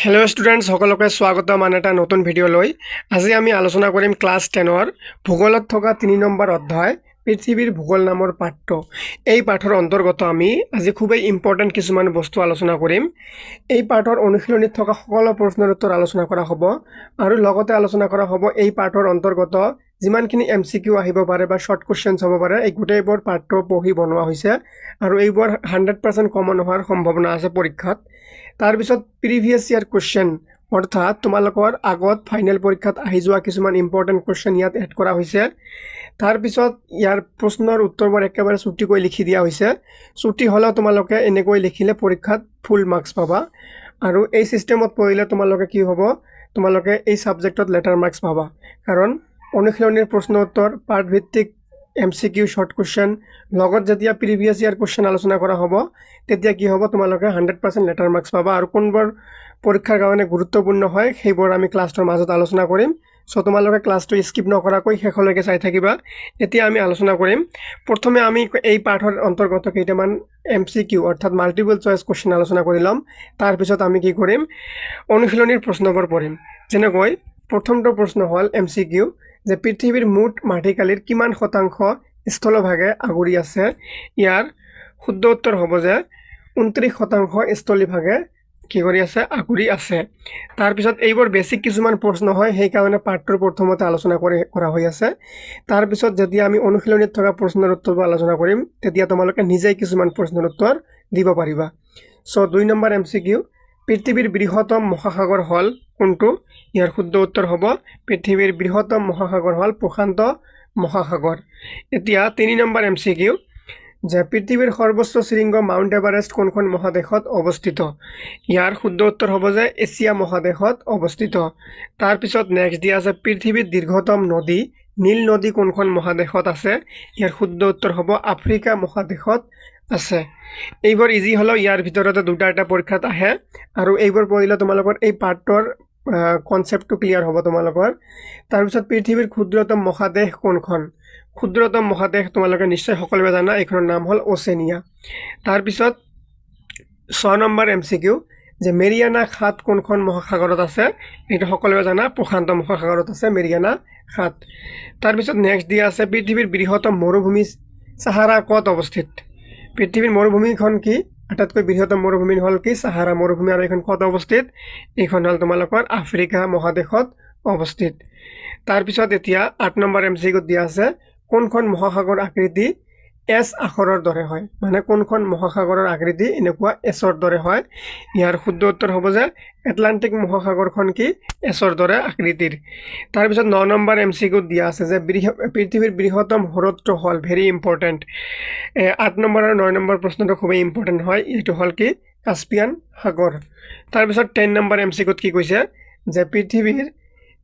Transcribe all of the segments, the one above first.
Hello students सकलोके स्वागतम आन एटा नतुन video लई আজি আমি আলোচনা কৰিম ক্লাস 10 ভূগোলত থকা 3 নম্বৰ অধ্যায় পৃথিৱীৰ ভূগোল নামৰ পাঠ্য এই পাঠৰ অন্তৰ্গত আমি আজি খুবেই ইম্পৰ্টেন্ট কিছুমান বস্তু আলোচনা কৰিম এই পাঠৰ অনুশীলনীত থকা সকলো প্ৰশ্নৰ উত্তৰ আলোচনা কৰা হ'ব আৰু লগতে আলোচনা কৰা হ'ব এই পাঠৰ অন্তৰ্গত যিমানখিনি এমসিকিউ আহিব পাৰে বা শৰ্ট কোৱেশ্চনছ হ'ব পাৰে এই গোটেইবোৰ পাঠ্য পঢ়ি বনোৱা হৈছে আৰু এইবোৰ 100% কমন হোৱাৰ সম্ভাৱনা আছে পৰীক্ষাত तार पिছত प्रिवियस ইয়াৰ কোশ্চেন অৰ্থাৎ তোমালোকৰ আগত ফাইনাল পৰীক্ষাত আহি যোৱা কিছুমান ইম্পৰ্টেন্ট কোশ্চেন ইয়াত এড কৰা হৈছে तार पिছত ইয়াৰ প্ৰশ্নৰ উত্তৰবোৰ একেবাৰে ছুটিকৈ লিখি দিয়া হৈছে ছুটি হলে তোমালোকে এনেকৈ লিখিলে পৰীক্ষাত ফুল মাৰ্কস পাবা আৰু এই সিস্টেমত পঢ়িলে তোমালোকে কি হ'ব তোমালোকে এই সাবজেক্টত লেটাৰ মাৰ্কস পাবা কাৰণ অনুশীলনীৰ প্ৰশ্ন উত্তৰ পাঠ ভিত্তিক এমসিকিউ শর্ট কোশ্চেন লগত যেতিয়া প্রিভিয়াস ইয়ার কোশ্চেন আলোচনা করা হ'ব তেতিয়া কি হ'ব তোমালোকে 100% লেটার মার্কস পাবা আৰু কোনবোৰ পৰীক্ষাৰ কাৰণে গুৰুত্বপূৰ্ণ হয় সেইবোৰ আমি ক্লাছৰ মাজত আলোচনা কৰিম সো তোমালোকে ক্লাছটো স্কিপ নকৰাকৈ শেষলৈকে চাই থাকিবা এতিয়া আমি আলোচনা কৰিম প্ৰথমে আমি এই পাঠৰ অন্তৰ্গত কেইটামান এমসিকিউ অৰ্থাৎ মাল্টিপল চয়েস কোশ্চেন আলোচনা কৰিলাম তাৰ পিছত আমি কি কৰিম অনুশীলনীৰ প্ৰশ্নবোৰ পঢ়িম যেনেকৈ প্ৰথমটো প্ৰশ্ন হ'ল এমসিকিউ যে পৃথিৱীৰ মুঠ মাটিকালিৰ কিমান শতাংশ স্থলভাগে আগুৰি আছে ইয়াৰ শুদ্ধ উত্তৰ হ'ব যে 29% স্থলভাগে কি কৰি আছে আগুৰি আছে তাৰ পিছত এইবোৰ বেসিক কিছুমান প্ৰশ্ন হয় সেই কাৰণে পাঠৰ প্ৰথমতে আলোচনা কৰা হৈ আছে তাৰ পিছত যদি আমি অনুশীলনীত থকা প্ৰশ্নৰ উত্তৰ আলোচনা কৰিম তেতিয়া তোমালোকে নিজেই কিছুমান প্ৰশ্নৰ উত্তৰ দিব পাৰিবা সো 2 নম্বৰ এমসিকিউ পৃথিৱীৰ বৃহত্তম মহাসাগৰ হল কোনটো ইয়াৰ শুদ্ধ উত্তৰ হ'ব পৃথিৱীৰ বৃহত্তম মহাসাগৰ হল প্ৰশান্ত মহাসাগৰ এতিয়া 3 নম্বৰ এমসিকিউ যে পৃথিৱীৰ সৰ্বোচ্চ শৃংগ মাউণ্ট এভাৰেষ্ট কোনখন মহাদেশত অৱস্থিত ইয়াৰ শুদ্ধ উত্তৰ হ'ব যে এছিয়া মহাদেশত অৱস্থিত তাৰ পিছত নেক্সট দিয়া আছে পৃথিৱীৰ দীৰ্ঘতম নদী নীল নদী কোনখন মহাদেশত আছে ইয়াৰ শুদ্ধ উত্তৰ হ'ব আফ্ৰিকা মহাদেশত আছে এইবোৰ ইজি হলো ইয়াৰ ভিতৰতে দুটা এটা পৰীক্ষাত আহে আৰু এইবোৰ পঢ়িলে তোমালোকৰ এই পাঠৰ কনসেপ্টটো ক্লিয়াৰ হ'ব তোমালোকৰ তাৰ পিছত পৃথিৱীৰ ক্ষুদ্ৰতম মহাদেশ কোনখন ক্ষুদ্ৰতম মহাদেশ তোমালোকে নিশ্চয় সকলোৱে জানা এইখনৰ নাম হ'ল ওশেনিয়া তাৰ পিছত 6 নম্বৰ এমসিকিউ যে মেৰিয়ানা খাত কোনখন মহাসাগৰত আছে এটা সকলোৱে জানা প্ৰশান্ত মহাসাগৰত আছে মেৰিয়ানা খাত তাৰ পিছত নেক্সট দিয়া আছে পৃথিৱীৰ বৃহত্তম মৰুভূমি সাহাৰা ক'ত অৱস্থিত পৃথিৱীৰ মৰুভূমিখন কি আটাইতকৈ বৃহত্তম মৰুভূমি হল কি সাহাৰা মৰুভূমি আৰু এখন ক'ত অৱস্থিত এইখন হল তোমালোকৰ আফ্ৰিকা মহাদেশত অৱস্থিত তাৰ পিছত এতিয়া 8 নম্বৰ এমসিকিউ দিয়া আছে কোনখন মহাসাগৰ আকৃতি এস আখৰৰ দৰে হয় মানে কোনখন মহাসাগৰৰ আকৃতি এনেকুৱা এছৰ দৰে হয় ইয়াৰ শুদ্ধ উত্তৰ হ'ব যে আটলান্টিক মহাসাগৰখন কি এছৰ দৰে আকৃতিৰ তাৰ পিছত 9 নম্বৰ এমসিকিউ দিয়া আছে যে পৃথিৱীৰ বৃহত্তম হ্ৰদটো হল ভেৰি ইম্পৰ্টেন্ট 8 নম্বৰ আৰু 9 নম্বৰ প্ৰশ্নটো খুবেই ইম্পৰ্টেন্ট হয় এইটো হল কি কাস্পিয়ান সাগৰ তাৰ পিছত 10 নম্বৰ এমসিকিউত কি কৈছে যে পৃথিৱীৰ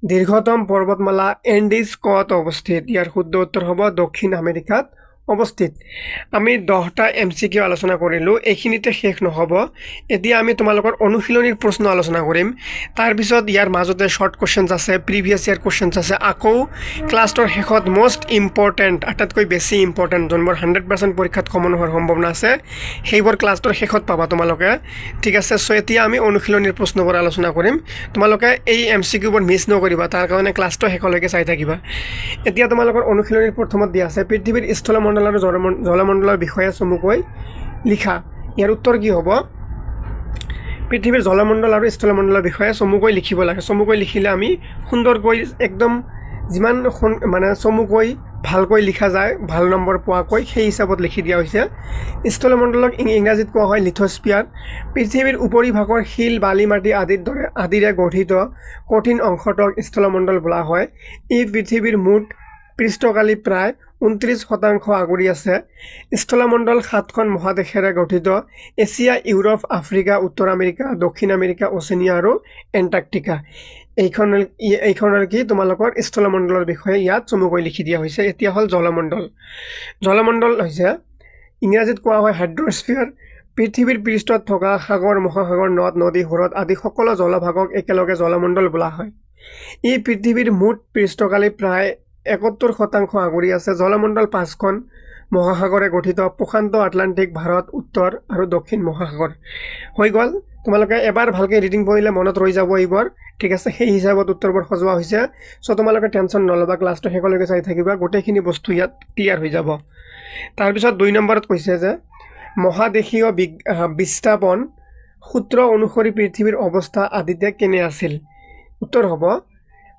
দীৰ্ঘতম পৰ্বতমালা এন্ডিজ ক'ত অৱস্থিত ইয়াৰ শুদ্ধ উত্তৰ হ'ব দক্ষিণ আমেৰিকাত অৱস্থিত আমি 10টা এমসিকিউ আলোচনা কৰিলো এইখিনিতে শেষ নহব এতিয়া আমি তোমালোকৰ অনুশীলনীৰ প্ৰশ্ন আলোচনা কৰিম তাৰ পিছত ইয়াৰ মাজতে শৰ্ট কোশ্চেনছ আছে প্ৰিভিয়াস ইয়াৰ কোশ্চেনছ আছে আকৌ ক্লাছৰ শেষত মোস্ট ইম্পৰ্টেন্ট আটাইতকৈ বেছি ইম্পৰ্টেন্ট যোনবোৰ 100% পৰীক্ষাত কমন হোৱাৰ সম্ভাৱনা আছে সেইবোৰ ক্লাছৰ শেষত পাবা তোমালোকে ঠিক আছে সো এতিয়া আমি অনুশীলনীৰ প্ৰশ্নবোৰ আলোচনা কৰিম তোমালোকে এই এমসিকিউবোৰ মিছ নকৰিবা তাৰ কাৰণে ক্লাছটো শেষলৈকে চাই থাকিবা এতিয়া তোমালোকৰ অনুশীলনীৰ প্ৰথমত দিয়া আছে পৃথিৱীৰ স্থলমণ্ডল আৰু জলমণ্ডলৰ বিষয়ে চমুকৈ লিখা ইয়াৰ উত্তৰ কি হ'ব পৃথিৱীৰ জলমণ্ডল আৰু স্থলমণ্ডলৰ বিষয়ে চমুকৈ লিখিব লাগে চমুকৈ লিখিলে আমি সুন্দৰকৈ একদম যিমান মানে চমুকৈ ভালকৈ লিখা যায় ভাল নম্বৰ পোৱাকৈ সেই হিচাপত লিখি দিয়া হৈছে স্থলমণ্ডলক ইংৰাজীত কোৱা হয় লিথোস্ফিয়াৰ পৃথিৱীৰ উপৰিভাগৰ শিল বালি মাটি আদিৰে গঠিত কঠিন অংশটোক স্থলমণ্ডল বোলা হয় ই পৃথিৱীৰ মুঠ পৃষ্ঠকালি প্ৰায় 29% আগুৰি আছে স্থলমণ্ডল 7খন মহাদেশেৰে গঠিত এছিয়া ইউৰোপ আফ্ৰিকা উত্তৰ আমেৰিকা দক্ষিণ আমেৰিকা ওশেনিয়া আৰু এণ্টাৰ্কটিকা এইখনৰ কি তোমালোকৰ স্থলমণ্ডলৰ বিষয়ে ইয়াত চমুকৈ লিখি দিয়া হৈছে এতিয়া হল জলমণ্ডল হৈছে ইংৰাজীত কোৱা হয় হাইড্ৰস্ফিয়াৰ পৃথিৱীৰ পৃষ্ঠত থকা সাগৰ মহাসাগৰ নদ নদী হ্ৰদ আদি সকলো জলভাগক একেলগে জলমণ্ডল বোলা হয় ই পৃথিৱীৰ মুঠ পৃষ্ঠকালি প্ৰায় 71% আগুৰি আছে জলমণ্ডল 5খন মহাসাগৰে গঠিত প্ৰশান্ত আটলান্টিক ভাৰত উত্তৰ আৰু দক্ষিণ মহাসাগৰ হৈ গ'ল তোমালোকে এবাৰ ভালকৈ ৰিডিং পঢ়িলে মনত ৰৈ যাব এইবোৰ ঠিক আছে সেই হিচাপত উত্তৰবোৰ সজোৱা হৈছে চ' তোমালোকে টেনশ্যন নল'বা ক্লাছটো শেষলৈকে চাই থাকিবা গোটেইখিনি বস্তু ইয়াত ক্লিয়াৰ হৈ যাব তাৰপিছত 2 নম্বৰত কৈছে যে মহাদেশীয় বিস্থাপন সূত্ৰ অনুসৰি পৃথিৱীৰ অৱস্থা আদিতে কেনে আছিল উত্তৰ হ'ব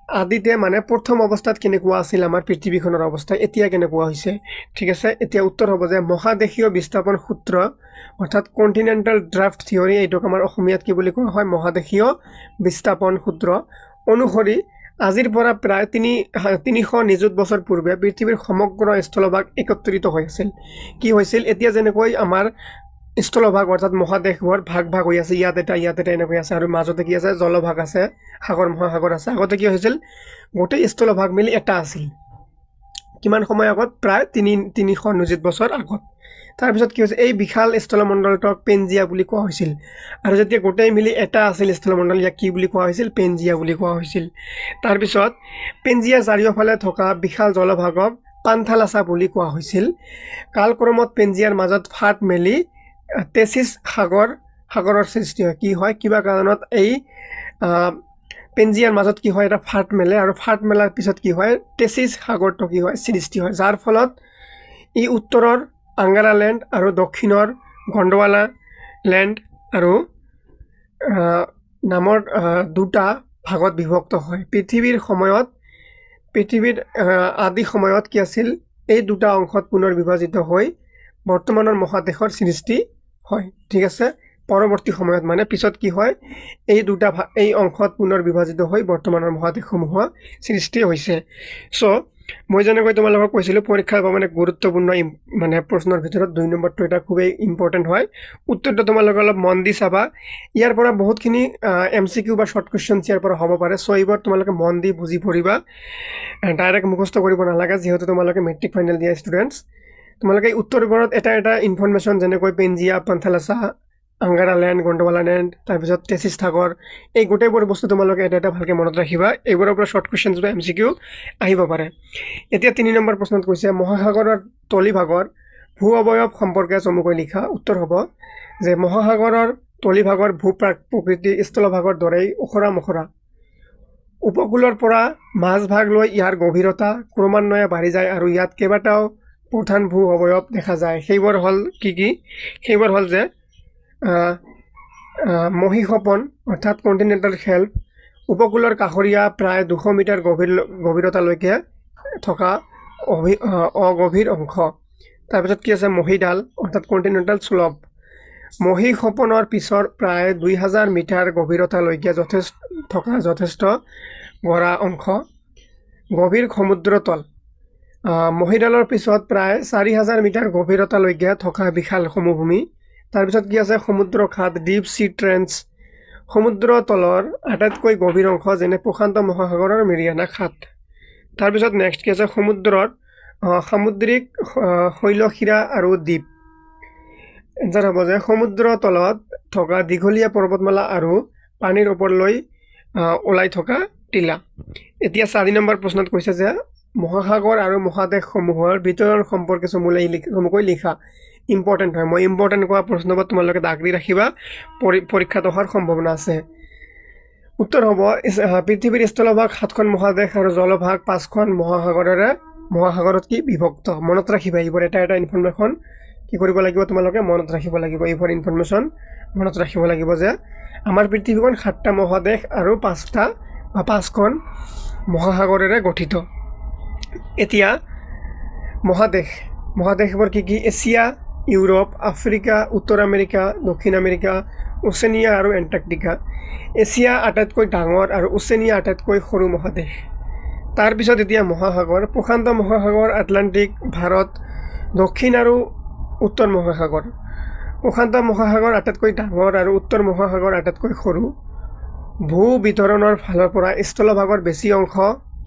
আদিতে মানে প্ৰথম অৱস্থাত কেনেকুৱা আছিল আমাৰ পৃথিৱীখনৰ অৱস্থা এতিয়া কেনেকুৱা হৈছে ঠিক আছে এতিয়া উত্তৰ হ'ব যে মহাদেশীয় বিস্থাপন সূত্ৰ অৰ্থাৎ কণ্টিনেণ্টেল ড্ৰাফ্ট থিয়ৰী এইটোক আমাৰ অসমীয়াত কি বুলি কোৱা হয় মহাদেশীয় বিস্থাপন সূত্ৰ অনুসৰি আজিৰ পৰা প্ৰায় 300 নিযুত বছৰ পূৰ্বে পৃথিৱীৰ সমগ্ৰ স্থলভাগ একত্ৰিত হৈ আছিল কি হৈছিল এতিয়া যেনেকৈ আমাৰ স্থলভাগ অৰ্থাৎ মহাদেশবোৰ ভাগ ভাগ হৈ আছে ইয়াত এটা এনেকৈ আছে আৰু মাজতে কি আছে জলভাগ আছে সাগৰ মহাসাগৰ আছে আগতে কি হৈছিল গোটেই স্থলভাগ মিলি এটা আছিল কিমান সময় আগত প্ৰায় 300 নিযুত বছৰ আগত তাৰপিছত কি হৈছে এই বিশাল স্থলমণ্ডলটোক পেনজিয়া বুলি কোৱা হৈছিল আৰু যেতিয়া গোটেই মিলি এটা আছিল স্থলমণ্ডল ইয়াক কি বুলি কোৱা হৈছিল পেনজিয়া বুলি কোৱা হৈছিল তাৰপিছত পেনজিয়া চাৰিওফালে থকা বিশাল জলভাগক পান্থালাছা বুলি কোৱা হৈছিল কালক্ৰমত পেনজিয়াৰ মাজত ফাট মেলি তেচিছ সাগৰৰ সৃষ্টি হয় কি হয় কিবা কাৰণত এই পেনজিয়াৰ মাজত কি হয় এটা ফাট মেলে আৰু ফাট মেলাৰ পিছত কি হয় তেচিছ সাগৰটো কি হয় সৃষ্টি হয় যাৰ ফলত ই উত্তৰৰ আংগাৰা লেণ্ড আৰু দক্ষিণৰ গণ্ডৱালা লেণ্ড আৰু নামৰ দুটা ভাগত বিভক্ত হয় পৃথিৱীৰ আদি সময়ত কি আছিল এই দুটা অংশত পুনৰ বিভাজিত হৈ বৰ্তমানৰ মহাদেশৰ সৃষ্টি হয় ঠিক আছে পৰৱৰ্তী সময়ত মানে পিছত কি হয় এই অংশত পুনৰ বিভাজিত হৈ বৰ্তমানৰ মহাদেশসমূহ সৃষ্টি হৈছে চ' মই যেনেকৈ তোমালোকক কৈছিলোঁ পৰীক্ষাৰ মানে গুৰুত্বপূৰ্ণ মানে প্ৰশ্নৰ ভিতৰত 2 নম্বৰটো এটা খুবেই ইম্পৰ্টেণ্ট হয় উত্তৰটো তোমালোকে অলপ মন দি চাবা ইয়াৰ পৰা বহুতখিনি MCQ বা শৰ্ট কুৱেশ্যনছ ইয়াৰ পৰা হ'ব পাৰে চ' এইবোৰ তোমালোকে মন দি বুজি পঢ়িবা ডাইৰেক্ট মুখস্থ কৰিব নালাগে যিহেতু তোমালোকে মেট্ৰিক ফাইনেল দিয়া ষ্টুডেণ্টছ তোমালোকে উত্তৰবোৰত এটা ইনফৰমেশ্যন যেনেকৈ পেনজিয়া পান্থালাছা আংগাৰা লেণ্ড গণ্ডৱালা লেণ্ড তাৰপিছত তেচিছ সাগৰ এই গোটেইবোৰ বস্তু তোমালোকে এটা ভালকৈ মনত ৰাখিবা এইবোৰৰ পৰা শৰ্ট কুৱেশ্যনছ বা MCQ আহিব পাৰে এতিয়া 3 নম্বৰ প্ৰশ্নত কৈছে মহাসাগৰৰ তলিভাগৰ ভূ অৱয়ব সম্পৰ্কে চমুকৈ লিখা উত্তৰ হ'ব যে মহাসাগৰৰ তলিভাগৰ প্ৰকৃতি স্থলভাগৰ দৰেই ওখৰা মখৰা উপকূলৰ পৰা মাজভাগলৈ ইয়াৰ গভীৰতা ক্ৰমান্বয়ে বাঢ়ি যায় আৰু ইয়াত কেইবাটাও প্ৰধান ভূ অৱয়ব দেখা যায় সেইবোৰ হ'ল কি সেইবোৰ হ'ল যে মহীসপন অৰ্থাৎ কণ্টিনেণ্টেল শেল্ফ উপকূলৰ কাষৰীয়া প্ৰায় 200 মিটাৰ গভীৰতালৈকে থকা অগভীৰ অংশ তাৰপিছত কি আছে মহীডাল অৰ্থাৎ কণ্টিনেণ্টেল স্লপ মহীসপনৰ পিছৰ প্ৰায় 2000 মিটাৰ গভীৰতালৈকে যথেষ্ট গৰা অংশ গভীৰ সমুদ্ৰতল মহীডালৰ পিছত প্ৰায় 4000 মিটাৰ গভীৰতালৈকে থকা বিশাল সমভূমি তাৰপিছত কি আছে সমুদ্ৰ খাত ডিপ সি ট্ৰেঞ্চ সমুদ্ৰ তলৰ আটাইতকৈ গভীৰ অংশ যেনে প্ৰশান্ত মহাসাগৰৰ মেৰিয়ানা খাত তাৰপিছত নেক্সট কি আছে সমুদ্ৰৰ সামুদ্ৰিক শৈলশিৰা আৰু দ্বীপ এনচাৰ হ'ব যে সমুদ্ৰ তলত থকা দীঘলীয়া পৰ্বতমালা আৰু পানীৰ ওপৰলৈ ওলাই থকা টিলা এতিয়া 4 নম্বৰ প্ৰশ্নত কৈছে যে মহাসাগৰ আৰু মহাদেশসমূহৰ ভিতৰৰ সম্পৰ্কে চমুকৈ লিখা ইম্পৰ্টেণ্ট হয় মই ইম্পৰ্টেণ্ট কোৱা প্ৰশ্নবোৰ তোমালোকে দাগ দি ৰাখিবা পৰীক্ষাত অহাৰ সম্ভাৱনা আছে উত্তৰ হ'ব পৃথিৱীৰ স্থলভাগ 7খন মহাদেশ আৰু জলভাগ 5খন মহাসাগৰত কি বিভক্ত মনত ৰাখিবা এইবোৰ এটা ইনফৰমেশ্যন কি কৰিব লাগিব তোমালোকে মনত ৰাখিব লাগিব এইবোৰ ইনফৰমেশ্যন মনত ৰাখিব লাগিব যে আমাৰ পৃথিৱীখন 7টা মহাদেশ আৰু 5খন মহাসাগৰেৰে গঠিত এতিয়া মহাদেশবোৰ কি এছিয়া ইউৰোপ আফ্ৰিকা উত্তৰ আমেৰিকা দক্ষিণ আমেৰিকা ওচেনিয়া আৰু এণ্টাৰ্কটিকা এছিয়া আটাইতকৈ ডাঙৰ আৰু ওচেনিয়া আটাইতকৈ সৰু মহাদেশ তাৰপিছত এতিয়া মহাসাগৰ প্ৰশান্ত মহাসাগৰ আটলাণ্টিক ভাৰত দক্ষিণ আৰু উত্তৰ মহাসাগৰ প্ৰশান্ত মহাসাগৰ আটাইতকৈ ডাঙৰ আৰু উত্তৰ মহাসাগৰ আটাইতকৈ সৰু ভূ বিতৰণৰ ফালৰ পৰা স্থলভাগৰ বেছি অংশ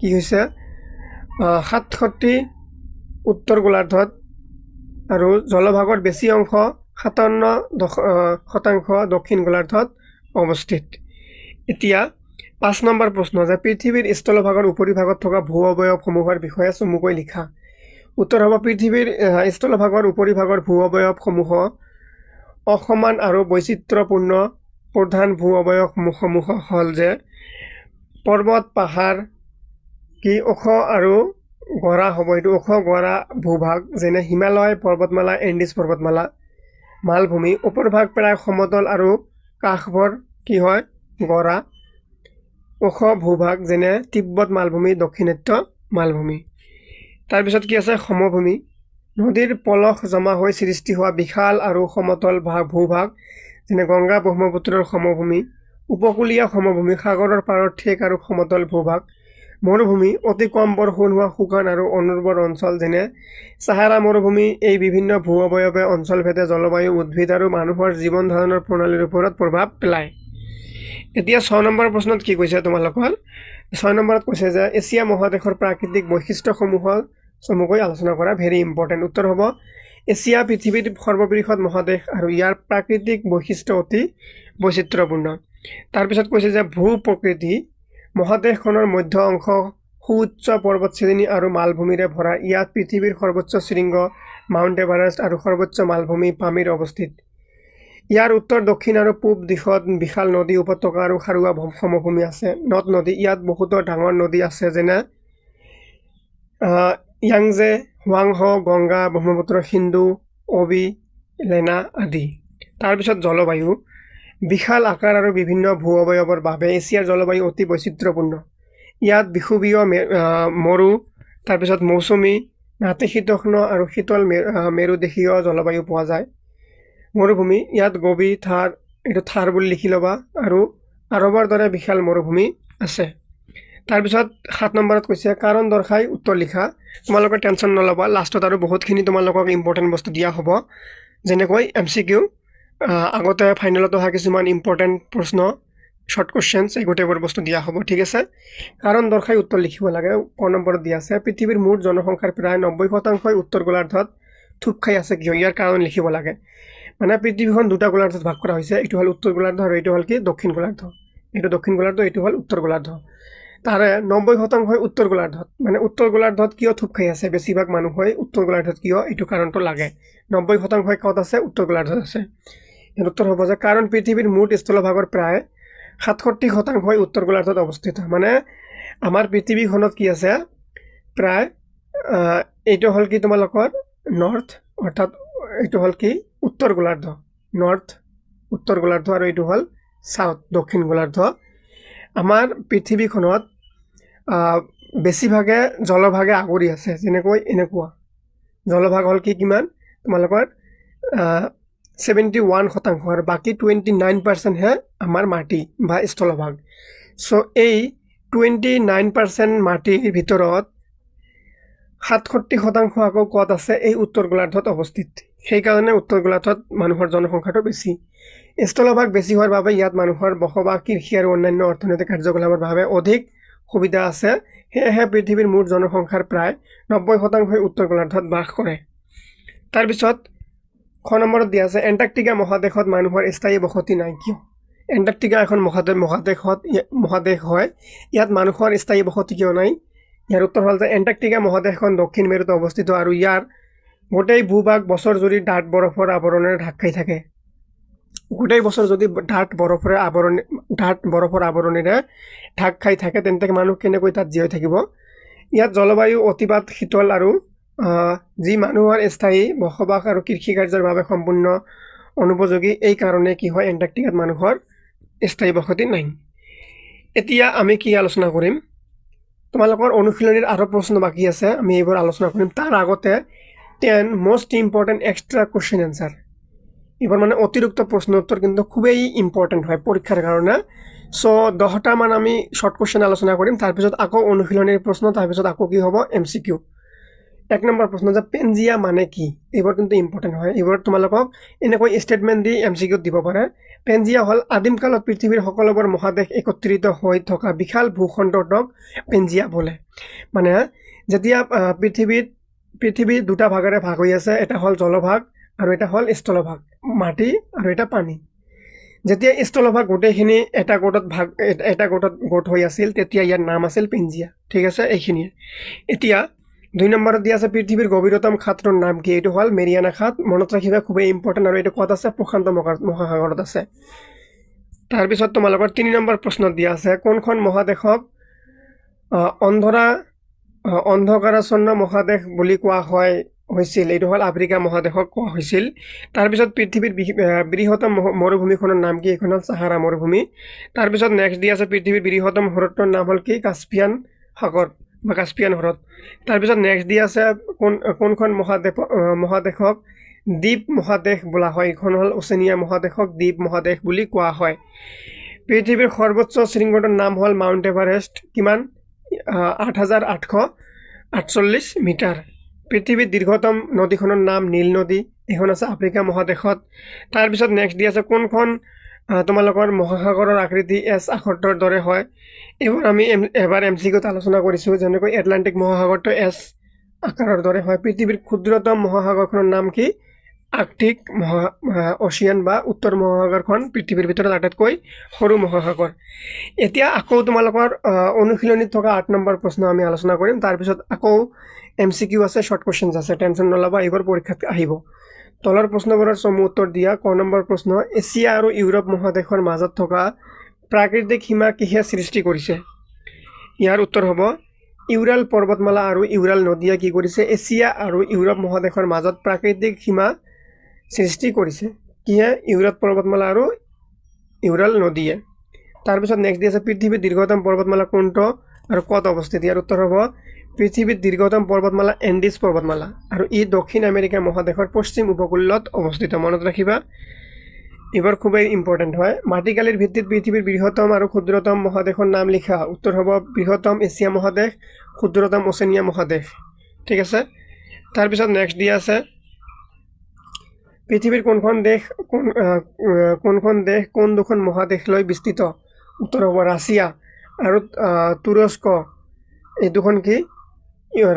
কি হৈছে 67 উত্তৰ গোলাৰ্ধত আৰু জলভাগৰ বেছি অংশ 57% দক্ষিণ গোলাৰ্ধত অৱস্থিত এতিয়া 5 নম্বৰ প্ৰশ্ন যে পৃথিৱীৰ স্থলভাগৰ উপৰিভাগত থকা ভূ অৱয়বসমূহৰ বিষয়ে চমুকৈ লিখা উত্তৰ হ'ব পৃথিৱীৰ স্থলভাগৰ উপৰিভাগৰ ভূ অৱয়বসমূহ অসমান আৰু বৈচিত্ৰ্যপূৰ্ণ প্ৰধান ভূ অৱয়বসমূহ হ'ল যে পৰ্বত পাহাৰ কি ওখ আৰু গৰা হ'ব। এইটো ওখ গৰা ভূভাগ যেনে হিমালয় পৰ্বতমালা, এণ্ডিছ পৰ্বতমালা, মালভূমি। ওপৰভাগ প্ৰায় সমতল আৰু কাষবোৰ কি হয় গৰা। ওখ ভূভাগ যেনে তিব্বত মালভূমি, দক্ষিণাত্য মালভূমি। তাৰপিছত কি আছে সমভূমি, নদীৰ পলস জমা হৈ সৃষ্টি হোৱা বিশাল আৰু সমতল ভূভাগ যেনে গংগা ব্ৰহ্মপুত্ৰৰ সমভূমি। উপকূলীয় সমভূমি, সাগৰৰ পাৰৰ ঠেক আৰু সমতল ভূভাগ। মৰুভূমি, অতি কম বৰষুণ হোৱা শুকান আৰু অনুৰ্বৰ অঞ্চল যেনে সাহাৰা মৰুভূমি। এই বিভিন্ন ভূ অৱয়বে অঞ্চলভেদে জলবায়ু, উদ্ভিদ আৰু মানুহৰ জীৱন ধাৰণৰ প্ৰণালীৰ ওপৰত প্ৰভাৱ পেলায়। এতিয়া 6 নম্বৰ প্ৰশ্নত কি কৈছে তোমালোকৰ 6 নম্বৰত কৈছে যে এছিয়া মহাদেশৰ প্ৰাকৃতিক বৈশিষ্ট্যসমূহৰ চমুকৈ আলোচনা কৰা। Very important. উত্তৰ হ'ব এছিয়া পৃথিৱীৰ সৰ্ববৃহৎ মহাদেশ আৰু ইয়াৰ প্ৰাকৃতিক বৈশিষ্ট্য অতি বৈচিত্ৰ্যপূৰ্ণ। তাৰপিছত কৈছে যে ভূ প্ৰকৃতি, মহাদেশখনৰ মধ্য অংশ সুউচ্চ পৰ্বতশ্ৰেণী আৰু মালভূমিৰে ভৰা। ইয়াত পৃথিৱীৰ সৰ্বোচ্চ শৃংগ মাউণ্ট এভাৰেষ্ট আৰু সৰ্বোচ্চ মালভূমি পামিৰ অৱস্থিত। ইয়াৰ উত্তৰ, দক্ষিণ আৰু পূব দিশত বিশাল নদী, উপত্যকা আৰু সাৰুৱা সমভূমি আছে। নদ নদী, ইয়াত বহুতো ডাঙৰ নদী আছে যেনে য়াংজে, হুৱাংহো, গংগা, ব্ৰহ্মপুত্ৰ, সিন্ধু, অবি, লেনা আদি। তাৰপিছত জলবায়ু, বিশাল আকাৰ আৰু বিভিন্ন ভূ অৱয়বৰ বাবে এছিয়াৰ জলবায়ু অতি বৈচিত্ৰ্যপূৰ্ণ। ইয়াত বিষুৱীয় মৰু, তাৰপিছত মৌচুমী, নাতিশীতোষ্ণ আৰু শীতল মেৰুদেশীয় জলবায়ু পোৱা যায়। মৰুভূমি, ইয়াত গবি, থাৰ, এইটো থাৰ বুলি লিখি ল'বা, আৰু আৰৱৰ দৰে বিশাল মৰুভূমি আছে। তাৰপিছত 7 নম্বৰত কৈছে কাৰণ দৰ্শাই উত্তৰ লিখা। তোমালোকৰ টেনশ্যন নল'বা, লাষ্টত আৰু বহুতখিনি তোমালোকক ইম্পৰ্টেণ্ট বস্তু দিয়া হ'ব, যেনেকৈ MCQ, আগতে ফাইনেলত অহা কিছুমান ইম্পৰ্টেণ্ট প্ৰশ্ন, শ্বৰ্ট কুৱেশ্যনছ, এই গোটেইবোৰ বস্তু দিয়া হ'ব। ঠিক আছে, কাৰণ দৰ্শাই উত্তৰ লিখিব লাগে। ক নম্বৰত দিয়া আছে পৃথিৱীৰ মুঠ জনসংখ্যাৰ প্ৰায় 90% উত্তৰ গোলাৰ্ধত থুপ খাই আছে কিয়? ইয়াৰ কাৰণ লিখিব লাগে। মানে পৃথিৱীখন দুটা গোলাৰ্ধত ভাগ কৰা হৈছে, এইটো হ'ল উত্তৰ গোলাৰ্ধ আৰু এইটো হ'ল কি দক্ষিণ গোলাৰ্ধ। এইটো দক্ষিণ গোলাৰ্ধ, এইটো হ'ল উত্তৰ গোলাৰ্ধ। তাৰে 90% উত্তৰ গোলাৰ্ধত, মানে উত্তৰ গোলাৰ্ধত কিয় থুপ খাই আছে বেছিভাগ মানুহ হৈ উত্তৰ গোলাৰ্ধত কিয়, এইটো কাৰণটো লাগে। 90% ক'ত আছে? উত্তৰ গোলাৰ্ধত আছে। ইয়াৰ উত্তৰ হ'ব যে কাৰণ পৃথিৱীৰ মুঠ স্থলভাগৰ প্ৰায় 67% উত্তৰ গোলাৰ্ধত অৱস্থিত। মানে আমাৰ পৃথিৱীখনত কি আছে প্ৰায়, এইটো হ'ল কি তোমালোকৰ নৰ্থ, অৰ্থাৎ এইটো হ'ল কি উত্তৰ গোলাৰ্ধ, নৰ্থ উত্তৰ গোলাৰ্ধ, আৰু এইটো হ'ল চাউথ দক্ষিণ গোলাৰ্ধ। আমাৰ পৃথিৱীখনত বেছিভাগে জলভাগে আগুৰি আছে, যেনেকৈ এনেকুৱা জলভাগ হ'ল কি কিমান তোমালোকৰ 71%, আৰু বাকী 29%হে আমাৰ মাটি বা স্থলভাগ। চ' এই 29% মাটিৰ ভিতৰত 67% আকৌ ক'ত আছে? এই উত্তৰ গোলাৰ্ধত অৱস্থিত। সেইকাৰণে উত্তৰ গোলাৰ্ধত মানুহৰ জনসংখ্যাটো বেছি। স্থলভাগ বেছি হোৱাৰ বাবে ইয়াত মানুহৰ বসবাস, কৃষি আৰু অন্যান্য অৰ্থনৈতিক কাৰ্যকলাপৰ বাবে অধিক সুবিধা আছে। সেয়েহে পৃথিৱীৰ মুঠ জনসংখ্যাৰ প্ৰায় 90% উত্তৰ গোলাৰ্ধত বাস কৰে। তাৰপিছত খ নম্বৰত দিয়া আছে এণ্টাৰ্কটিকা মহাদেশত মানুহৰ স্থায়ী বসতি নাই কিয়? এণ্টাৰ্কটিকা এখন মহাদেশ হয়, ইয়াত মানুহৰ স্থায়ী বসতি কিয় নাই? ইয়াৰ উত্তৰ হ'ল যে এণ্টাৰ্কটিকা মহাদেশখন দক্ষিণ মেৰুত অৱস্থিত আৰু ইয়াৰ গোটেই ভূভাগ বছৰ জুৰি ডাঠ বৰফৰ আৱৰণেৰে ঢাক খাই থাকে। গোটেই বছৰ যদি ডাঠ বৰফৰ আৱৰণেৰে ঢাক খাই থাকে তেন্তে মানুহ কেনেকৈ তাত জীয়াই থাকিব? ইয়াত জলবায়ু অতিপাত শীতল আৰু যি মানুহৰ স্থায়ী বসবাস আৰু কৃষি কাৰ্যৰ বাবে সম্পূৰ্ণ অনুপযোগী। এই কাৰণে কি হয় এণ্টাৰ্কটিকাত মানুহৰ স্থায়ী বসতি নাই। এতিয়া আমি কি আলোচনা কৰিম? তোমালোকৰ অনুশীলনীৰ আৰু প্ৰশ্ন বাকী আছে, আমি এইবোৰ আলোচনা কৰিম। তাৰ আগতে 10 most important extra question answer, এইবোৰ মানে অতিৰিক্ত প্ৰশ্ন উত্তৰ কিন্তু খুবেই ইম্পৰ্টেণ্ট হয় পৰীক্ষাৰ কাৰণে। চ' 10টা মান আমি শ্বৰ্ট কুৱেশ্যন আলোচনা কৰিম, তাৰপিছত আকৌ অনুশীলনীৰ প্ৰশ্ন, তাৰপিছত আকৌ কি হ'ব MCQ। 1 নম্বৰ প্ৰশ্ন যে পেনজিয়া মানে কি? এইবোৰ কিন্তু ইম্পৰ্টেণ্ট হয়। এইবোৰ তোমালোকক এনেকৈ ষ্টেটমেণ্ট দি MCQত দিব পাৰে। পেনজিয়া হ'ল আদিমকালত পৃথিৱীৰ সকলোবোৰ মহাদেশ একত্ৰিত হৈ থকা বিশাল ভূখণ্ডক পেনজিয়া বোলে। মানে যেতিয়া পৃথিৱী দুটা ভাগেৰে ভাগ হৈ আছে, এটা হ'ল জলভাগ আৰু এটা হ'ল স্থলভাগ, মাটি আৰু এটা পানী। যেতিয়া স্থলভাগ গোটেইখিনি এটা গোটত গোট হৈ আছিল তেতিয়া ইয়াৰ নাম আছিল পেনজিয়া। ঠিক আছে, এইখিনিয়ে। এতিয়া 2 নম্বৰত দিয়া আছে পৃথিৱীৰ গভীৰতম খাতটোৰ নাম কি? এইটো হ'ল মেৰিয়ানা খাত। মনত ৰাখিবা, খুবেই ইম্পৰ্টেণ্ট, আৰু এইটো ক'ত আছে? প্ৰশান্ত মহাসাগৰত আছে। তাৰপিছত তোমালোকৰ 3 নম্বৰ প্ৰশ্নত দিয়া আছে কোনখন মহাদেশক অন্ধকাৰাচ্ছন্ন মহাদেশ বুলি কোৱা হৈছিল এইটো হ'ল আফ্ৰিকা মহাদেশক কোৱা হৈছিল। তাৰপিছত পৃথিৱীৰ বৃহত্তম মৰুভূমিখনৰ নাম কি এইখন হ'ল সাহাৰা মৰুভূমি। তাৰপিছত নেক্সট দিয়া আছে পৃথিৱীৰ বৃহত্তম হ্ৰদটোৰ নাম হ'ল কি কাস্পিয়ান সাগৰ বা কাস্পিয়ান হ্ৰদ। তাৰপিছত নেক্সট দিয়া আছে কোনখন মহাদেশক দ্বীপ মহাদেশ বোলা হয় এইখন হ'ল ওচেনিয়া মহাদেশক দ্বীপ মহাদেশ বুলি কোৱা হয়। পৃথিৱীৰ সৰ্বোচ্চ শৃংগটোৰ নাম হ'ল মাউণ্ট এভাৰেষ্ট কিমান 8,848 মিটাৰ। পৃথিৱীৰ দীৰ্ঘতম নদীখনৰ নাম নীল নদী এইখন আছে আফ্ৰিকা মহাদেশত। তাৰপিছত নেক্সট দি আছে কোনখন তোমালোকৰ মহাসাগৰৰ আকৃতি এছ আখৰটোৰ দৰে হয়। এবাৰ MCQত আলোচনা কৰিছোঁ যেনেকৈ এটলাণ্টিক মহাসাগৰটো এছ আকাৰৰ দৰে হয়। পৃথিৱীৰ ক্ষুদ্ৰতম মহাসাগৰখনৰ নাম কি আৰ্কটিক অচিয়ান বা উত্তৰ মহাসাগৰখন পৃথিৱীৰ ভিতৰত আটাইতকৈ সৰু মহাসাগৰ। এতিয়া আকৌ তোমালোকৰ অনুশীলনীত থকা 8 নম্বৰ প্ৰশ্ন আমি আলোচনা কৰিম। তাৰপিছত আকৌ MCQ আছে শ্বৰ্ট কুৱেশ্যনছ আছে টেনশ্যন নল'বা এইবোৰ পৰীক্ষাত আহিব। তলৰ প্ৰশ্নবোৰৰ চমু উত্তৰ দিয়া। ক নম্বৰ প্ৰশ্ন এছিয়া আৰু ইউৰোপ মহাদেশৰ মাজত থকা প্ৰাকৃতিক সীমা কিহে সৃষ্টি কৰিছে। ইয়াৰ উত্তৰ হ'ব ইউৰাল পৰ্বতমালা আৰু ইউৰাল নদীয়ে কি কৰিছে এছিয়া আৰু ইউৰোপ মহাদেশৰ মাজত প্ৰাকৃতিক সীমা সৃষ্টি কৰিছে কিহে ইউৰোপ পৰ্বতমালা আৰু ইউৰাল নদীয়ে। তাৰপিছত নেক্সট দি আছে পৃথিৱীৰ দীৰ্ঘতম পৰ্বতমালা কোনটো আৰু ক'ত অৱস্থিত। ইয়াৰ উত্তৰ হ'ব পৃথিৱীৰ দীৰ্ঘতম পৰ্বতমালা এণ্ডিছ পৰ্বতমালা আৰু ই দক্ষিণ আমেৰিকা মহাদেশৰ পশ্চিম উপকূলত অৱস্থিত মনত ৰাখিবা এইবোৰ খুবেই ইম্পৰ্টেণ্ট হয়। মাটিকালিৰ ভিত্তিত পৃথিৱীৰ বৃহত্তম আৰু ক্ষুদ্ৰতম মহাদেশৰ নাম লিখা। উত্তৰ হ'ব বৃহত্তম এছিয়া মহাদেশ ক্ষুদ্ৰতম ওচেনিয়া মহাদেশ ঠিক আছে। তাৰপিছত নেক্সট দি আছে পৃথিৱীৰ কোনখন দেশ কোন দুখন মহাদেশলৈ বিস্তৃত। উত্তৰ হ'ব ৰাছিয়া আৰু তুৰস্ক এই দুখন কি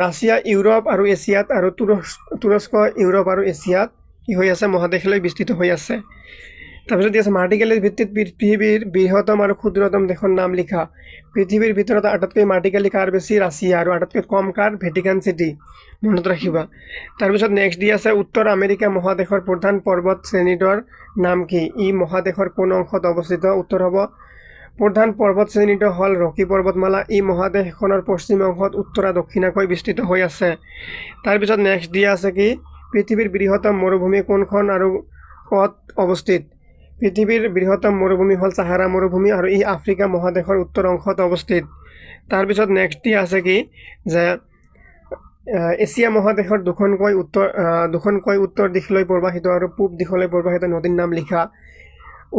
ৰাছিয়া ইউৰোপ আৰু এছিয়াত আৰু তুৰস্ক ইউৰোপ আৰু এছিয়াত কি হৈ আছে মহাদেশলৈ বিস্তৃত হৈ আছে। তাৰপিছত দি আছে মাটিকালিৰ ভিত্তিত পৃথিৱীৰ বৃহত্তম আৰু ক্ষুদ্ৰতম দেশৰ নাম লিখা। পৃথিৱীৰ ভিতৰত আটাইতকৈ মাটিকালি কাৰ বেছি ৰাছিয়া আৰু আটাইতকৈ কম কাৰ ভেটিকান চিটি মনত ৰাখিবা। তাৰপিছত নেক্সট দি আছে উত্তৰ আমেৰিকা মহাদেশৰ প্ৰধান পৰ্বত শ্ৰেণীটোৰ নাম কি ই মহাদেশৰ কোন অংশত অৱস্থিত। উত্তৰ হ'ব প্ৰধান পৰ্বত শ্ৰেণীটো হ'ল ৰকি পৰ্বতমালা ই মহাদেশখনৰ পশ্চিম অংশত উত্তৰা দক্ষিণাকৈ বিস্তৃত হৈ আছে। তাৰপিছত নেক্সট দিয়া আছে কি পৃথিৱীৰ বৃহত্তম মৰুভূমি কোনখন আৰু ক'ত অৱস্থিত। পৃথিৱীৰ বৃহত্তম মৰুভূমি হ'ল সাহাৰা মৰুভূমি আৰু ই আফ্ৰিকা মহাদেশৰ উত্তৰ অংশত অৱস্থিত। তাৰপিছত নেক্সট দিয়া আছে কি যে এছিয়া মহাদেশৰ দুখনকৈ উত্তৰ দিশলৈ প্ৰৱাহিত আৰু পূব দিশলৈ প্ৰৱাহিত নদীৰ নাম লিখা।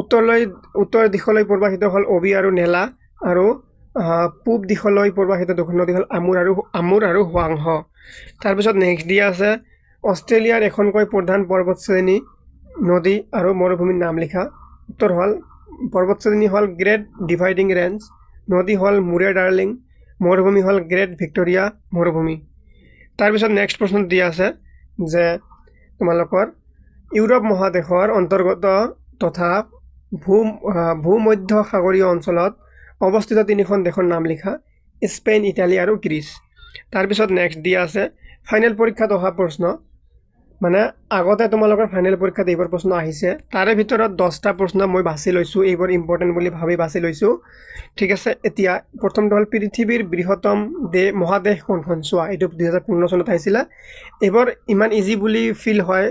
উত্তৰ দিশলৈ প্ৰৱাহিত হ'ল অবি আৰু নেলা আৰু পূব দিশলৈ প্ৰৱাহিত দুখন নদী হ'ল আমুৰ আৰু হুৱাংহ। তাৰপিছত নেক্সট দিয়া আছে অষ্ট্ৰেলিয়াৰ এখনকৈ প্ৰধান পৰ্বত শ্ৰেণী নদী আৰু মৰুভূমিৰ নাম লিখা। উত্তৰ হ'ল পৰ্বত শ্ৰেণী হ'ল গ্ৰেট ডিভাইডিং ৰেঞ্জ নদী হ'ল মুৰে ডাৰ্লিং মৰুভূমি হ'ল গ্ৰেট ভিক্টৰিয়া মৰুভূমি। তাৰপিছত নেক্সট প্ৰশ্ন দিয়া আছে যে তোমালোকৰ ইউৰোপ মহাদেশৰ অন্তৰ্গত তথা ভূমধ্য সাগৰীয় অঞ্চলত অৱস্থিত 3খন দেশৰ নাম লিখা স্পেইন ইটালী আৰু গ্ৰীচ। তাৰপিছত নেক্সট দিয়া আছে ফাইনেল পৰীক্ষাত অহা প্ৰশ্ন মানে আগতে তোমালোকৰ ফাইনেল পৰীক্ষাত এইবোৰ প্ৰশ্ন আহিছে তাৰে ভিতৰত 10টা প্ৰশ্ন মই বাছি লৈছোঁ এইবোৰ ইম্পৰ্টেণ্ট বুলি ভাবি বাছি লৈছোঁ ঠিক আছে। এতিয়া প্ৰথমটো হ'ল পৃথিৱীৰ বৃহত্তম মহাদেশ কোনখন চোৱা এইটো 2015 চনত আহিছিলে। এইবোৰ ইমান ইজি বুলি ফিল হয়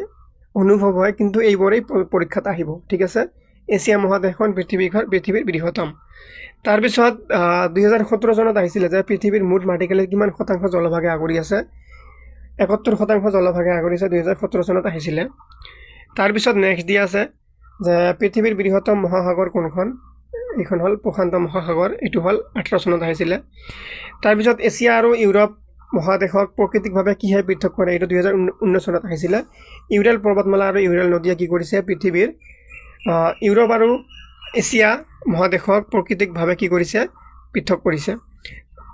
অনুভৱ হয় কিন্তু এইবোৰেই পৰীক্ষাত আহিব ঠিক আছে। এছিয়া মহাদেশখন পৃথিৱীৰ বৃহত্তম। তাৰপিছত 2017 চনত আহিছিলে যে পৃথিৱীৰ মুঠ মাটিকালিৰ কিমান শতাংশ জলভাগে আগুৰি আছে 71% জলভাগে আগুৰিছে 2017 চনত আহিছিলে। তাৰপিছত নেক্সট দিয়া আছে যে পৃথিৱীৰ বৃহত্তম মহাসাগৰ কোনখন এইখন হ'ল প্ৰশান্ত মহাসাগৰ এইটো হ'ল 18 চনত আহিছিলে। তাৰপিছত এছিয়া আৰু ইউৰোপ মহাদেশক প্ৰাকৃতিকভাৱে কিহে পৃথক কৰে এইটো 2019 চনত আহিছিলে। ইউৰাল পৰ্বতমালা আৰু ইউৰাল নদীয়ে কি কৰিছে পৃথিৱীৰ ইউৰোপ আৰু এছিয়া মহাদেশক প্ৰাকৃতিকভাৱে কি কৰিছে পৃথক কৰিছে।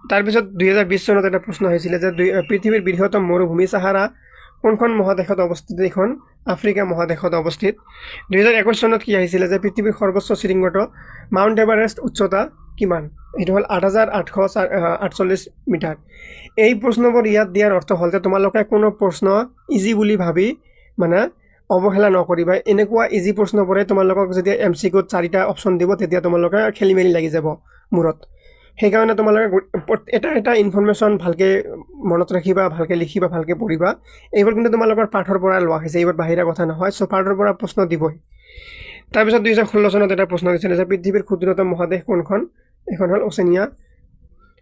তাৰপিছত 2020 চনত এটা প্ৰশ্ন আহিছিলে যে পৃথিৱীৰ বৃহত্তম মৰুভূমি সাহাৰা কোনখন মহাদেশত অৱস্থিত এইখন আফ্ৰিকা মহাদেশত অৱস্থিত। 2021 চনত কি আহিছিলে যে পৃথিৱীৰ সৰ্বোচ্চ শৃংগটো মাউণ্ট এভাৰেষ্ট উচ্চতা কিমান এইটো হ'ল 8,848 মিটাৰ। এই প্ৰশ্নবোৰ ইয়াত দিয়াৰ অৰ্থ হ'ল যে তোমালোকে কোনো প্ৰশ্ন ইজি বুলি ভাবি মানে অৱহেলা নকৰিবা। এনেকুৱা ইজি প্ৰশ্নবোৰে তোমালোকক যেতিয়া MCQত 4টা অপশ্যন দিব তেতিয়া তোমালোকে খেলি মেলি লাগি যাব মূৰত। সেইকাৰণে তোমালোকে এটা ইনফৰমেশ্যন ভালকৈ মনত ৰাখিবা, ভালকৈ লিখিবা, ভালকৈ পঢ়িবা। এইবোৰ কিন্তু তোমালোকৰ পাঠৰ পৰা লোৱা হৈছে, এইবোৰ বাহিৰা কথা নহয়। চ' পাঠৰ পৰা প্ৰশ্ন দিবই। তাৰপিছত 2016 চনত এটা প্ৰশ্ন দিছিলে যে পৃথিৱীৰ ক্ষুদ্ৰতম মহাদেশ কোনখন? এখন হ'ল অচেনিয়া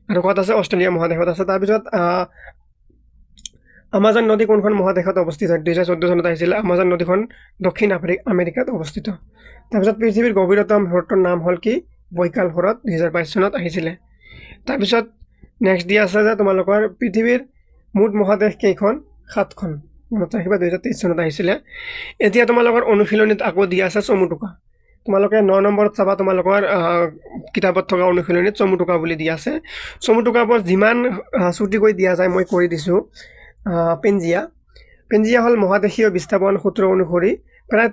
আৰু ক'ত আছে? অষ্ট্ৰেলিয়া মহাদেশত আছে। তাৰপিছত আমাজন নদী কোনখন মহাদেশত অৱস্থিত? 2014 চনত আহিছিলে। আমাজন নদীখন দক্ষিণ আমেৰিকাত অৱস্থিত। তাৰপিছত পৃথিৱীৰ গভীৰতম হ্ৰদটোৰ নাম হ'ল কি? বৈকাল হ্ৰদ, 2022 চনত আহিছিলে। তাৰপিছত নেক্সট দিয়া আছে যে তোমালোকৰ পৃথিৱীৰ মুঠ মহাদেশ কেইখন? 7খন। মনত ৰাখিবা, 2023 চনত আহিছিলে। এতিয়া তোমালোকৰ অনুশীলনীত আকৌ দিয়া আছে চমুটোকা। তোমালোকে 9 নম্বৰত চাবা, তোমালোকৰ কিতাপত থকা অনুশীলনীত চমুটোকা বুলি দিয়া আছে। চমুটোকাবোৰ যিমান চুটিকৈ দিয়া যায় মই কৰি দিছোঁ। পেঞ্জিয়া হ'ল মহাদেশীয় বিস্থাপন সূত্ৰ অনুসৰি প্ৰায়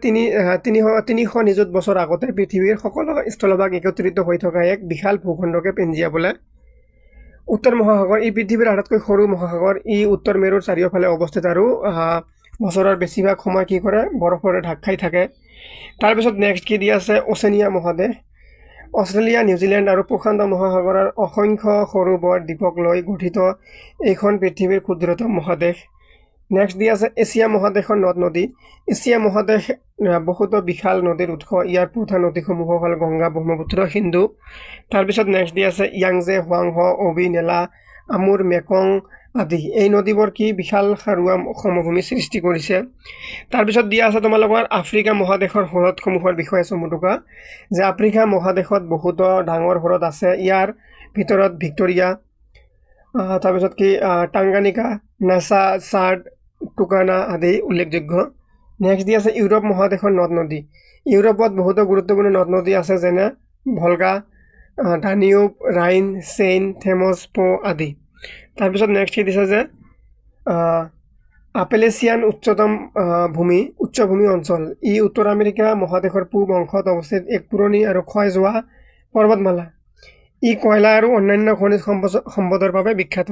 300 নিযুত বছৰ আগতে পৃথিৱীৰ সকলো স্থলভাগ একত্ৰিত হৈ থকা এক বিশাল ভূখণ্ডকে পেঞ্জিয়া বোলে। উত্তৰ মহাসাগৰ, ই পৃথিৱীৰ আটাইতকৈ সৰু মহাসাগৰ। ই উত্তৰ মেৰুৰ চাৰিওফালে অৱস্থিত আৰু বছৰৰ বেছিভাগ সময় কি কৰে? বৰফেৰে ঢাক খাই থাকে। তাৰপিছত নেক্সট কি দিয়া আছে? অচেনিয়া মহাদেশ। অষ্ট্ৰেলিয়া, নিউজিলেণ্ড আৰু প্ৰশান্ত মহাসাগৰৰ অসংখ্য সৰু বৰ দ্বীপক লৈ গঠিত এইখন পৃথিৱীৰ ক্ষুদ্ৰতম মহাদেশ। নেক্সট দিয়া আছে এছিয়া মহাদেশৰ নদ নদী। এছিয়া মহাদেশ বহুতো বিশাল নদীৰ উৎস। ইয়াৰ প্ৰধান নদীসমূহ হ'ল গংগা, ব্ৰহ্মপুত্ৰ, সিন্ধু। তাৰপিছত নেক্সট দিয়া আছে ইয়াংজে, হুৱাংহ, অবি, নেলা, আমুৰ, মেকং আদি। এই নদীবোৰ কি? বিশাল সাৰুৱা সমভূমি সৃষ্টি কৰিছে। তাৰপিছত দিয়া আছে তোমালোকৰ আফ্ৰিকা মহাদেশৰ হ্ৰদসমূহৰ বিষয়ে চমুটোকা, যে আফ্ৰিকা মহাদেশত বহুতো ডাঙৰ হ্ৰদ আছে। ইয়াৰ ভিতৰত ভিক্টৰিয়া, তাৰপিছত কি টাংগানিকা, নাছা, চাৰ্ড, টুকানা আদি উল্লেখযোগ্য। নেক্সট দি আছে ইউৰোপ মহাদেশৰ নদ নদী। ইউৰোপত বহুতো গুৰুত্বপূৰ্ণ নদ নদী আছে, যেনে ভলগা, ডানিউব, ৰাইন, চেইন, থেমছ, পো আদি। তাৰপিছত নেক্সট কি দিছে যে আপেলেচিয়ান উচ্চভূমি অঞ্চল। ই উত্তৰ আমেৰিকা মহাদেশৰ পূব অংশত অৱস্থিত এক পুৰণি আৰু ক্ষয় যোৱা পৰ্বতমালা। ই কয়লা আৰু অন্যান্য খনিজ সম্পদৰ বাবে বিখ্যাত।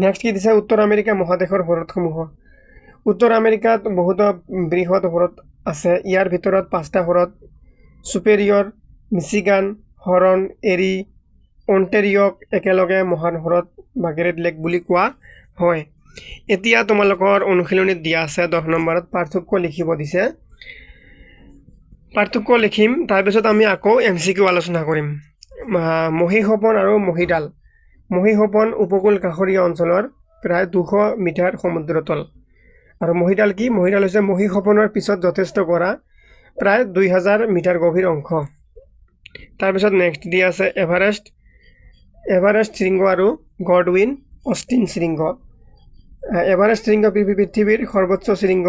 নেক্সট কি দিছে? উত্তৰ আমেৰিকা মহাদেশৰ হ্ৰদসমূহ। উত্তৰ আমেৰিকাত বহুতো বৃহৎ হ্ৰদ আছে। ইয়াৰ ভিতৰত 5টা হ্ৰদ চুপেৰিয়ৰ, মিচিগান, হৰন, এৰি, অন্টেৰিয়ক একেলগে মহান হ্ৰদ বা গ্ৰেট লেক বুলি কোৱা হয়। এতিয়া তোমালোকৰ অনুশীলনীত দিয়া আছে 10 নম্বৰত পাৰ্থক্য লিখিব দিছে। পাৰ্থক্য লিখিম, তাৰপিছত আমি আকৌ MCQ আলোচনা কৰিম। মহীসোপন আৰু মহীডাল। মহীসোপন উপকূল কাষৰীয়া অঞ্চলৰ প্ৰায় 200 মিটাৰ সমুদ্ৰতল। আৰু মহীডাল কি? মহীডাল হৈছে মহীসোপনৰ পিছত যথেষ্ট কৰা প্ৰায় 2000 মিটাৰ গভীৰ অংশ। তাৰপিছত নেক্সট দিয়া আছে এভাৰেষ্ট শৃংগ আৰু গডউইন অষ্টিন শৃংগ। এভাৰেষ্ট শৃংগ পৃথিৱীৰ সৰ্বোচ্চ শৃংগ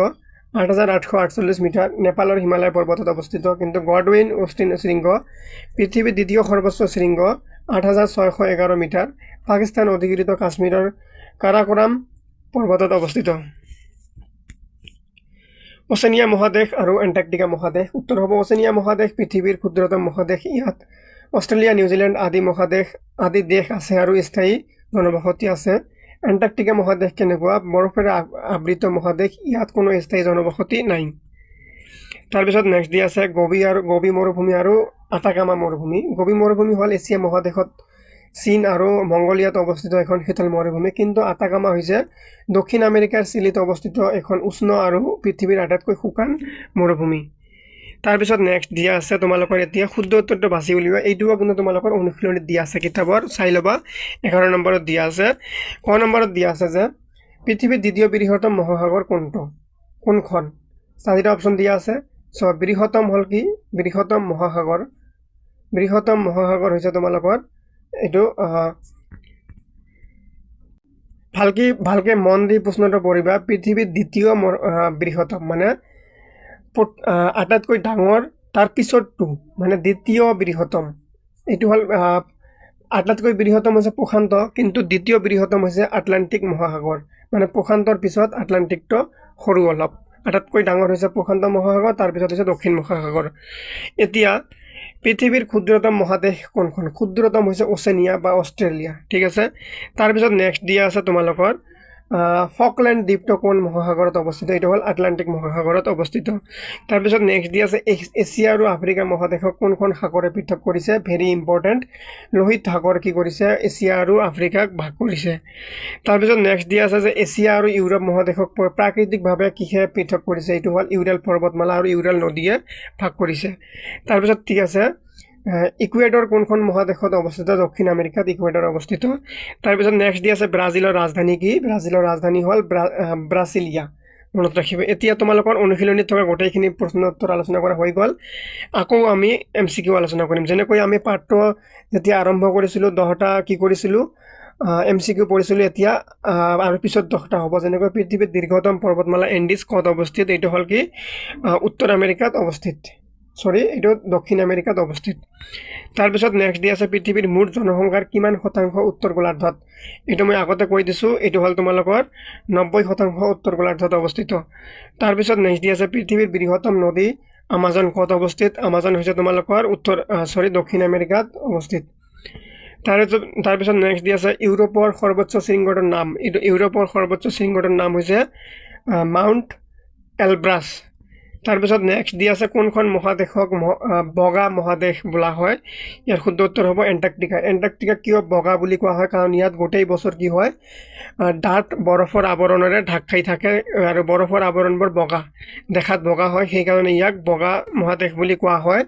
8848 মিটাৰ, নেপালৰ হিমালয় পৰ্বতত অৱস্থিত। কিন্তু গডউইন অষ্টিন শৃংগ পৃথিৱীৰ দ্বিতীয় সৰ্বোচ্চ শৃংগ 8611 মিটাৰ, পাকিস্তান অধিকৃত কাশ্মীৰৰ কাৰাকোৰাম পৰ্বতত অৱস্থিত। অচেনিয়া মহাদেশ আৰু এণ্টাৰ্কটিকা মহাদেশ। উত্তৰ হ'ব অচেনিয়া মহাদেশ পৃথিৱীৰ ক্ষুদ্ৰতম মহাদেশ। ইয়াত অষ্ট্ৰেলিয়া, নিউজিলেণ্ড আদি দেশ আছে আৰু স্থায়ী জনবসতি আছে। এণ্টাৰ্কটিকা মহাদেশ কেনেকুৱা? বৰফেৰে আবৃত মহাদেশ। ইয়াত কোনো স্থায়ী জনবসতি নাই। তাৰপিছত নেক্সট দিয়া আছে গবি মৰুভূমি আৰু আটাকামা মৰুভূমি। গবি মৰুভূমি হ'ল এছিয়া মহাদেশত চীন আৰু মংগোলিয়াত অৱস্থিত এখন শীতল মৰুভূমি। কিন্তু আটাকামা হৈছে দক্ষিণ আমেৰিকাৰ চিলিত অৱস্থিত এখন উষ্ণ আৰু পৃথিৱীৰ আটাইতকৈ শুকান মৰুভূমি। তাৰপিছত নেক্সট দিয়া আছে তোমালোকৰ এতিয়া শুদ্ধ উত্তৰটো বাছি উলিওৱা। এইটোও কিন্তু তোমালোকৰ অনুশীলনীত দিয়া আছে, কিতাপৰ চাই ল'বা। 11 নম্বৰত দিয়া আছে। ক নম্বৰত দিয়া আছে যে পৃথিৱীৰ দ্বিতীয় বৃহত্তম মহাসাগৰ কোনখন? 4টা অপশ্যন দিয়া আছে। বৃহত্তম হ'ল কি? বৃহত্তম মহাসাগৰ হৈছে তোমালোকৰ এইটো ভালকে মন দি প্ৰশ্নটো পঢ়িবা। পৃথিৱীৰ দ্বিতীয় বৃহত্তম মানে আটাইতকৈ ডাঙৰ, তাৰ পিছতটো মানে দ্বিতীয় বৃহত্তম। এইটো হ'ল আটাইতকৈ বৃহত্তম হৈছে প্ৰশান্ত, কিন্তু দ্বিতীয় বৃহত্তম হৈছে আটলাণ্টিক মহাসাগৰ। মানে প্ৰশান্তৰ পিছত আটলাণ্টিকটো সৰু অলপ। আটাইতকৈ ডাঙৰ হৈছে প্ৰশান্ত মহাসাগৰ, তাৰপিছত হৈছে দক্ষিণ মহাসাগৰ। এতিয়া পৃথিৱীৰ ক্ষুদ্ৰতম মহাদেশ কোনখন? ক্ষুদ্ৰতম হৈছে অচেনিয়া বা অষ্ট্ৰেলিয়া। ঠিক আছে। তাৰপিছত নেক্সট দিয়া আছে তোমালোকৰ ফকল্যান্ড দ্বীপটো কোন মহাসাগৰত অৱস্থিত? এইটো হ'ল আটলাণ্টিক মহাসাগৰত অৱস্থিত। তাৰপিছত নেক্সট দি আছে এছিয়া আৰু আফ্ৰিকা মহাদেশক কোনখন সাগৰে পৃথক কৰিছে? ভেৰি ইম্পৰ্টেণ্ট, লোহিত সাগৰ কি কৰিছে? এছিয়া আৰু আফ্ৰিকাক ভাগ কৰিছে। তাৰপিছত নেক্সট দি আছে যে এছিয়া আৰু ইউৰোপ মহাদেশক প্ৰাকৃতিকভাৱে কিহে পৃথক কৰিছে? এইটো হ'ল ইউৰেল পৰ্বতমালা আৰু ইউৰেল নদীয়ে ভাগ কৰিছে। তাৰপিছত ঠিক আছে, ইকুৱেডৰ কোনখন মহাদেশত অৱস্থিত? দক্ষিণ আমেৰিকাত ইকুৱেডৰ অৱস্থিত। তাৰপিছত নেক্সট দি আছে ব্ৰাজিলৰ ৰাজধানী কি? ব্ৰাজিলৰ ৰাজধানী হ'ল ব্ৰাছিলিয়া, মনত ৰাখিব। এতিয়া তোমালোকৰ অনুশীলনীত থকা গোটেইখিনি প্ৰশ্নৰ উত্তৰ আলোচনা কৰা হৈ গ'ল। আকৌ আমি MCQ আলোচনা কৰিম। যেনেকৈ আমি পাঠটো যেতিয়া আৰম্ভ কৰিছিলোঁ 10টা কি কৰিছিলোঁ? MCQ পঢ়িছিলোঁ। এতিয়া আৰু পিছত 10টা হ'ব। যেনেকৈ পৃথিৱীৰ দীৰ্ঘতম পৰ্বতমালা এণ্ডিজ ক'ত অৱস্থিত? এইটো হ'ল কি? উত্তৰ আমেৰিকাত অৱস্থিত। এইটো দক্ষিণ আমেৰিকাত অৱস্থিত। তাৰপিছত নেক্সট দি আছে পৃথিৱীৰ মুঠ জনসংখ্যাৰ কিমান শতাংশ উত্তৰ গোলাৰ্ধত? এইটো মই আগতে কৈ দিছোঁ, এইটো হ'ল তোমালোকৰ 90% উত্তৰ গোলাৰ্ধত অৱস্থিত। তাৰপিছত নেক্সট দি আছে পৃথিৱীৰ বৃহত্তম নদী আমাজন ক'ত অৱস্থিত? আমাজন হৈছে তোমালোকৰ দক্ষিণ আমেৰিকাত অৱস্থিত। তাৰপিছত নেক্সট দি আছে ইউৰোপৰ সৰ্বোচ্চ শৃংগটোৰ নাম। এইটো ইউৰোপৰ সৰ্বোচ্চ শৃংগটোৰ নাম হৈছে মাউণ্ট এলব্ৰাছ। তাৰপিছত নেক্সট দি আছে কোনখন মহাদেশক বগা মহাদেশ বোলা হয়? ইয়াৰ শুদ্ধ উত্তৰ হ'ব এণ্টাৰ্কটিকা। এণ্টাৰ্কটিকা কিয় বগা বুলি কোৱা হয়? কাৰণ ইয়াত গোটেই বছৰ কি হয়? ডাঠ বৰফৰ আৱৰণেৰে ঢাক খাই থাকে আৰু বৰফৰ আৱৰণবোৰ বগা, দেখাত বগা হয়, সেইকাৰণে ইয়াক বগা মহাদেশ বুলি কোৱা হয়।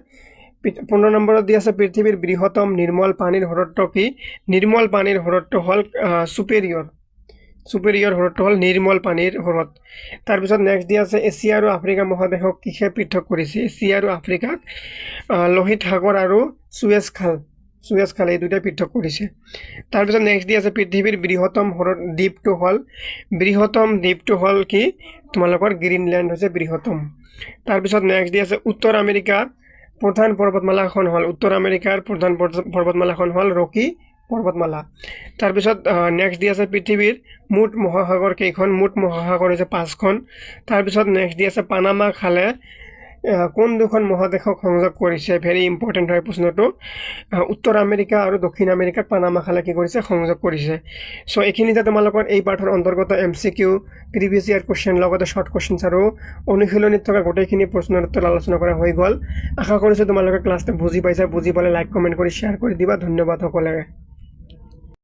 15 নম্বৰত দি আছে পৃথিৱীৰ বৃহত্তম নিৰ্মল পানীৰ হ্ৰদটো কি? নিৰ্মল পানীৰ হ্ৰদটো হ'ল সুপেৰিয়ৰ হ্ৰদটো হ'ল নিৰ্মল পানীৰ হ্ৰদ। তাৰপিছত নেক্সট দি আছে এছিয়া আৰু আফ্ৰিকা মহাদেশক কিহে পৃথক কৰিছে? এছিয়া আৰু আফ্ৰিকাক লোহিত সাগৰ আৰু সুৱেজ খাল এই দুটাই পৃথক কৰিছে। তাৰপিছত নেক্সট দি আছে পৃথিৱীৰ বৃহত্তম দ্বীপটো হ'ল কি? তোমালোকৰ গ্ৰীণলেণ্ড হৈছে বৃহত্তম। তাৰপিছত নেক্সট দি আছে উত্তৰ আমেৰিকাৰ প্ৰধান পৰ্বতমালাখন হ'ল ৰকি পৰ্বতমালা। তাৰপিছত নেক্সট দি আছে পৃথিৱীৰ মুঠ মহাসাগৰ কেইখন? মুঠ মহাসাগৰ হৈছে 5খন। তাৰপিছত নেক্সট দি আছে পানামা খালে কোন দুখন মহাদেশক সংযোগ কৰিছে? ভেৰি ইম্পৰ্টেণ্ট হয় প্ৰশ্নটো। উত্তৰ আমেৰিকা আৰু দক্ষিণ আমেৰিকাক পানামা খালে কি কৰিছে? সংযোগ কৰিছে। চ' এইখিনিতে তোমালোকৰ এই পাঠৰ অন্তৰ্গত MCQ, প্ৰিভিয়াছ ইয়াৰ কুৱেশ্যন লগতে শ্বৰ্ট কুৱেশ্যনছ আৰু অনুশীলনীত থকা গোটেইখিনি প্ৰশ্নৰ উত্তৰ আলোচনা কৰা হৈ গ'ল। আশা কৰিছোঁ তোমালোকে ক্লাছটো বুজি পাইছা। বুজি পালে লাইক কমেণ্ট কৰি শ্বেয়াৰ কৰি দিবা। ধন্যবাদ সকলোকে।